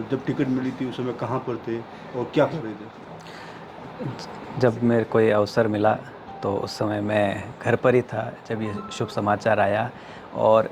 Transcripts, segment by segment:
जब टिकट मिली थी उस समय कहाँ पर थे और क्या कर रहे थे? जब मेरे को ये अवसर मिला तो उस समय मैं घर पर ही था जब ये शुभ समाचार आया। और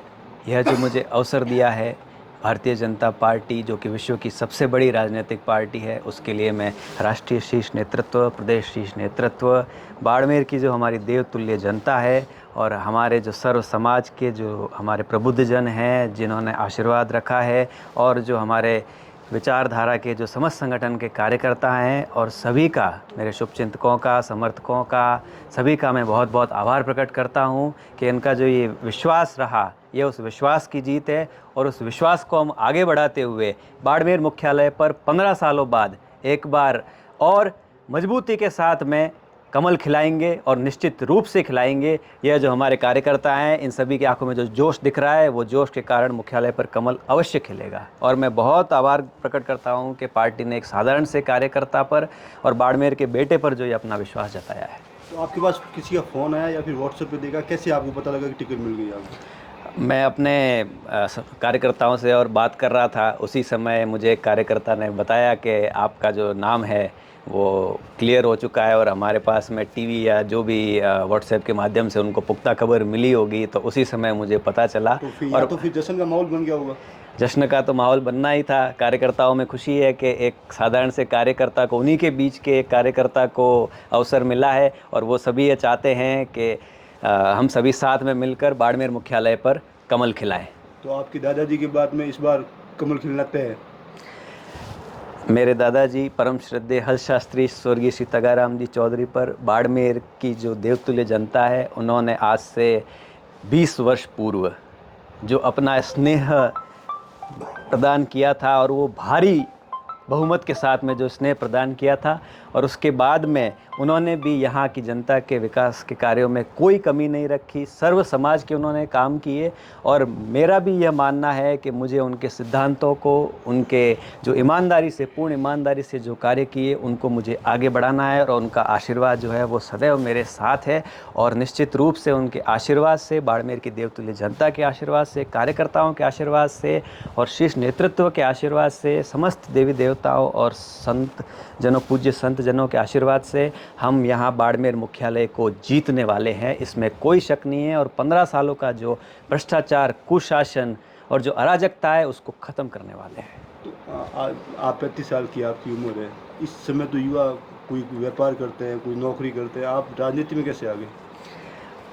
यह जो मुझे अवसर दिया है भारतीय जनता पार्टी, जो कि विश्व की सबसे बड़ी राजनीतिक पार्टी है, उसके लिए मैं राष्ट्रीय शीर्ष नेतृत्व, प्रदेश शीर्ष नेतृत्व, बाड़मेर की जो हमारी देवतुल्य जनता है और हमारे जो सर्व समाज के जो हमारे प्रबुद्धजन हैं जिन्होंने आशीर्वाद रखा है, और जो हमारे विचारधारा के जो समस्त संगठन के कार्यकर्ता हैं, और सभी का, मेरे शुभचिंतकों का, समर्थकों का, सभी का मैं बहुत बहुत आभार प्रकट करता हूं कि इनका जो ये विश्वास रहा, ये उस विश्वास की जीत है। और उस विश्वास को हम आगे बढ़ाते हुए बाड़मेर मुख्यालय पर 15 सालों बाद एक बार और मजबूती के साथ में कमल खिलाएंगे, और निश्चित रूप से खिलाएंगे। यह जो हमारे कार्यकर्ता हैं, इन सभी की आंखों में जो जोश दिख रहा है, वो जोश के कारण मुख्यालय पर कमल अवश्य खिलेगा। और मैं बहुत आभार प्रकट करता हूं कि पार्टी ने एक साधारण से कार्यकर्ता पर और बाड़मेर के बेटे पर जो ये अपना विश्वास जताया है। तो आपके पास किसी का फ़ोन आया या फिर व्हाट्सएप पे देखा, कैसे आपको पता लगा कि टिकट मिल गई आपको? मैं अपने कार्यकर्ताओं से और बात कर रहा था, उसी समय मुझे एक कार्यकर्ता ने बताया कि आपका जो नाम है वो क्लियर हो चुका है, और हमारे पास में टीवी या जो भी व्हाट्सएप के माध्यम से उनको पुख्ता खबर मिली होगी, तो उसी समय मुझे पता चला। तो फिर और तो फिर जश्न का माहौल बन गया होगा। जश्न का तो माहौल बनना ही था। कार्यकर्ताओं में खुशी है कि एक साधारण से कार्यकर्ता को, उन्हीं के बीच के एक कार्यकर्ता को अवसर मिला है, और वो सभी ये चाहते हैं कि हम सभी साथ में मिलकर बाड़मेर मुख्यालय पर कमल खिलाएं। तो आपके दादाजी के बाद में इस बार कमल खिलना तय है। मेरे दादाजी परम श्रद्धेय हल शास्त्री स्वर्गीय श्री तगाराम जी चौधरी पर बाड़मेर की जो देवतुल्य जनता है, उन्होंने आज से 20 वर्ष पूर्व जो अपना स्नेह प्रदान किया था, और वो भारी बहुमत के साथ में जो स्नेह प्रदान किया था, और उसके बाद में उन्होंने भी यहाँ की जनता के विकास के कार्यों में कोई कमी नहीं रखी, सर्व समाज के उन्होंने काम किए। और मेरा भी यह मानना है कि मुझे उनके सिद्धांतों को, उनके जो ईमानदारी से, पूर्ण ईमानदारी से जो कार्य किए, उनको मुझे आगे बढ़ाना है, और उनका आशीर्वाद जो है वो सदैव मेरे साथ है। और निश्चित रूप से उनके आशीर्वाद से, बाड़मेर की देवतुल्य जनता के आशीर्वाद से, कार्यकर्ताओं के आशीर्वाद से, और शीर्ष नेतृत्व के आशीर्वाद से, समस्त देवी देवताओं और संत जनों, पूज्य संत जनों के आशीर्वाद से हम यहाँ बाड़मेर मुख्यालय को जीतने वाले हैं, इसमें कोई शक नहीं है। और 15 सालों का जो भ्रष्टाचार, कुशासन और जो अराजकता है, उसको ख़त्म करने वाले हैं। तो आप 35 साल की आपकी उम्र है। इस समय तो युवा कोई व्यापार करते हैं, कोई नौकरी करते हैं, आप राजनीति में कैसे आ गए?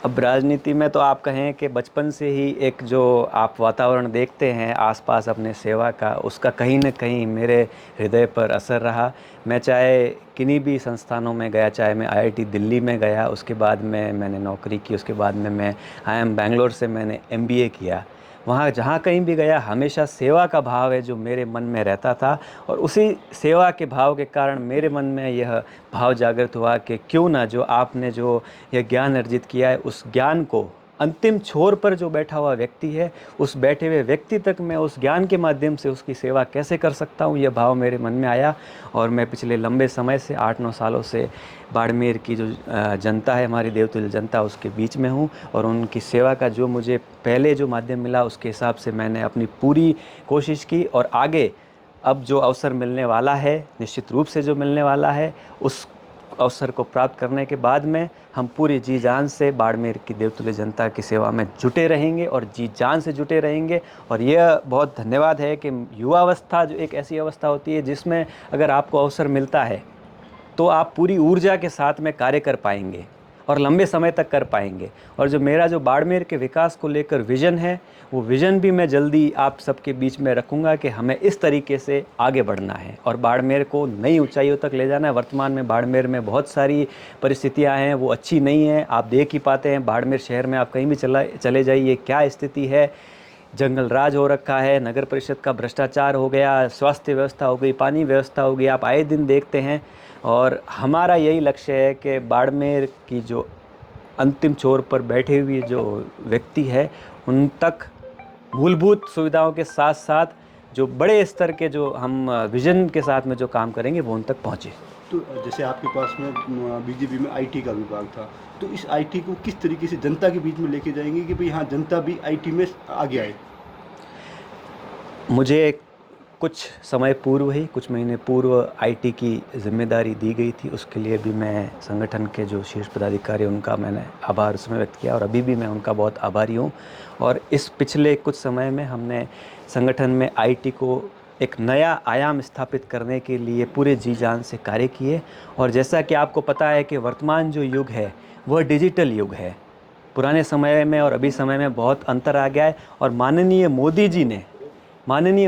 अब राजनीति में तो आप कहें कि बचपन से ही एक जो आप वातावरण देखते हैं आसपास अपने सेवा का, उसका कहीं न कहीं मेरे हृदय पर असर रहा। मैं चाहे किन्हीं भी संस्थानों में गया, चाहे मैं आईआईटी दिल्ली में गया, उसके बाद में मैंने नौकरी की, उसके बाद में मैं आईआईएम बैंगलोर से मैंने एमबीए किया। वहाँ जहाँ कहीं भी गया, हमेशा सेवा का भाव है जो मेरे मन में रहता था, और उसी सेवा के भाव के कारण मेरे मन में यह भाव जागृत हुआ कि क्यों ना जो आपने जो यह ज्ञान अर्जित किया है, उस ज्ञान को अंतिम छोर पर जो बैठा हुआ व्यक्ति है, उस बैठे हुए व्यक्ति तक मैं उस ज्ञान के माध्यम से उसकी सेवा कैसे कर सकता हूँ, यह भाव मेरे मन में आया। और मैं पिछले लंबे समय से 8-9 सालों से बाड़मेर की जो जनता है, हमारी देवतुल्य जनता, उसके बीच में हूँ, और उनकी सेवा का जो मुझे पहले जो माध्यम मिला, उसके हिसाब से मैंने अपनी पूरी कोशिश की। और आगे अब जो अवसर मिलने वाला है, निश्चित रूप से जो मिलने वाला है, उस अवसर को प्राप्त करने के बाद में हम पूरी जी जान से बाड़मेर की देवतुल्य जनता की सेवा में जुटे रहेंगे, और जी जान से जुटे रहेंगे। और यह बहुत धन्यवाद है कि युवावस्था जो एक ऐसी अवस्था होती है जिसमें अगर आपको अवसर मिलता है तो आप पूरी ऊर्जा के साथ में कार्य कर पाएंगे और लंबे समय तक कर पाएंगे। और जो मेरा जो बाड़मेर के विकास को लेकर विज़न है, वो विज़न भी मैं जल्दी आप सबके बीच में रखूँगा कि हमें इस तरीके से आगे बढ़ना है और बाड़मेर को नई ऊंचाइयों तक ले जाना है। वर्तमान में बाड़मेर में बहुत सारी परिस्थितियां हैं, वो अच्छी नहीं हैं। आप देख ही पाते हैं बाड़मेर शहर में, आप कहीं भी चले जाइए, क्या स्थिति है। जंगल राज हो रखा है, नगर परिषद का भ्रष्टाचार हो गया, स्वास्थ्य व्यवस्था हो गई, पानी व्यवस्था हो गई, आप आए दिन देखते हैं। और हमारा यही लक्ष्य है कि बाड़मेर की जो अंतिम छोर पर बैठे हुए जो व्यक्ति है, उन तक मूलभूत सुविधाओं के साथ साथ जो बड़े स्तर के जो हम विजन के साथ में जो काम करेंगे, वो उन तक पहुँचे। तो जैसे आपके पास में बीजेपी में आईटी का विभाग था, तो इस आईटी को किस तरीके से जनता के बीच में लेके जाएंगे कि भाई हाँ, जनता भी आईटी में आगे आए? मुझे कुछ समय पूर्व ही, कुछ महीने पूर्व आईटी की जिम्मेदारी दी गई थी। उसके लिए भी मैं संगठन के जो शीर्ष पदाधिकारी उनका मैंने आभार उसमें व्यक्त किया और अभी भी मैं उनका बहुत आभारी हूँ। और इस पिछले कुछ समय में हमने संगठन में आईटी को एक नया आयाम स्थापित करने के लिए पूरे जी जान से कार्य किए। और जैसा कि आपको पता है कि वर्तमान जो युग है वह डिजिटल युग है। पुराने समय में और अभी समय में बहुत अंतर आ गया है। और माननीय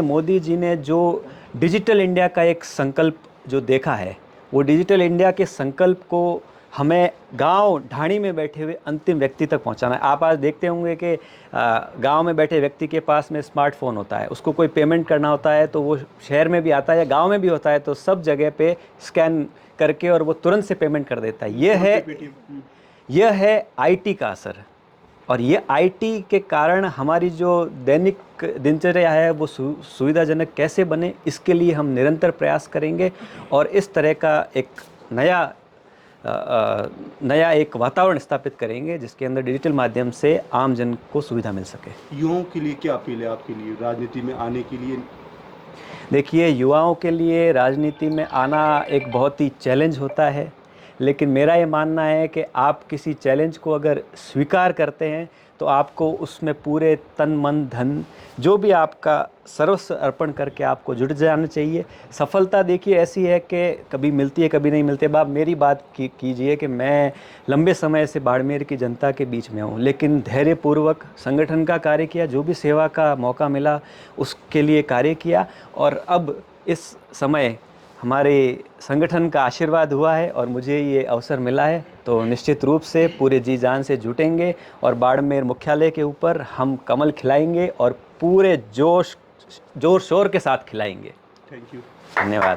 मोदी जी ने जो डिजिटल इंडिया का एक संकल्प जो देखा है, वो डिजिटल इंडिया के संकल्प को हमें गांव ढाणी में बैठे हुए अंतिम व्यक्ति तक पहुंचाना है। आप आज देखते होंगे कि गांव में बैठे व्यक्ति के पास में स्मार्टफोन होता है, उसको कोई पेमेंट करना होता है तो वो शहर में भी आता है या गांव में भी होता है तो सब जगह पे स्कैन करके और वो तुरंत से पेमेंट कर देता है। यह है आईटी का असर। और ये आईटी के कारण हमारी जो दैनिक दिनचर्या है वो सुविधाजनक कैसे बने, इसके लिए हम निरंतर प्रयास करेंगे और इस तरह का एक नया एक वातावरण स्थापित करेंगे जिसके अंदर डिजिटल माध्यम से आम जन को सुविधा मिल सके। युवाओं के लिए क्या अपील है आपके लिए राजनीति में आने के लिए? देखिए, युवाओं के लिए राजनीति में आना एक बहुत ही चैलेंज होता है, लेकिन मेरा ये मानना है कि आप किसी चैलेंज को अगर स्वीकार करते हैं तो आपको उसमें पूरे तन मन धन जो भी आपका सर्वस्व अर्पण करके आपको जुट जाना चाहिए। सफलता देखिए ऐसी है कि कभी मिलती है कभी नहीं मिलती है। अब आप मेरी बात कीजिए कि मैं लंबे समय से बाड़मेर की जनता के बीच में हूँ, लेकिन धैर्यपूर्वक संगठन का कार्य किया, जो भी सेवा का मौका मिला उसके लिए कार्य किया। और अब इस समय हमारे संगठन का आशीर्वाद हुआ है और मुझे ये अवसर मिला है तो निश्चित रूप से पूरे जी जान से जुटेंगे और बाड़मेर मुख्यालय के ऊपर हम कमल खिलाएंगे और पूरे जोर शोर के साथ खिलाएंगे। Thank you. धन्यवाद।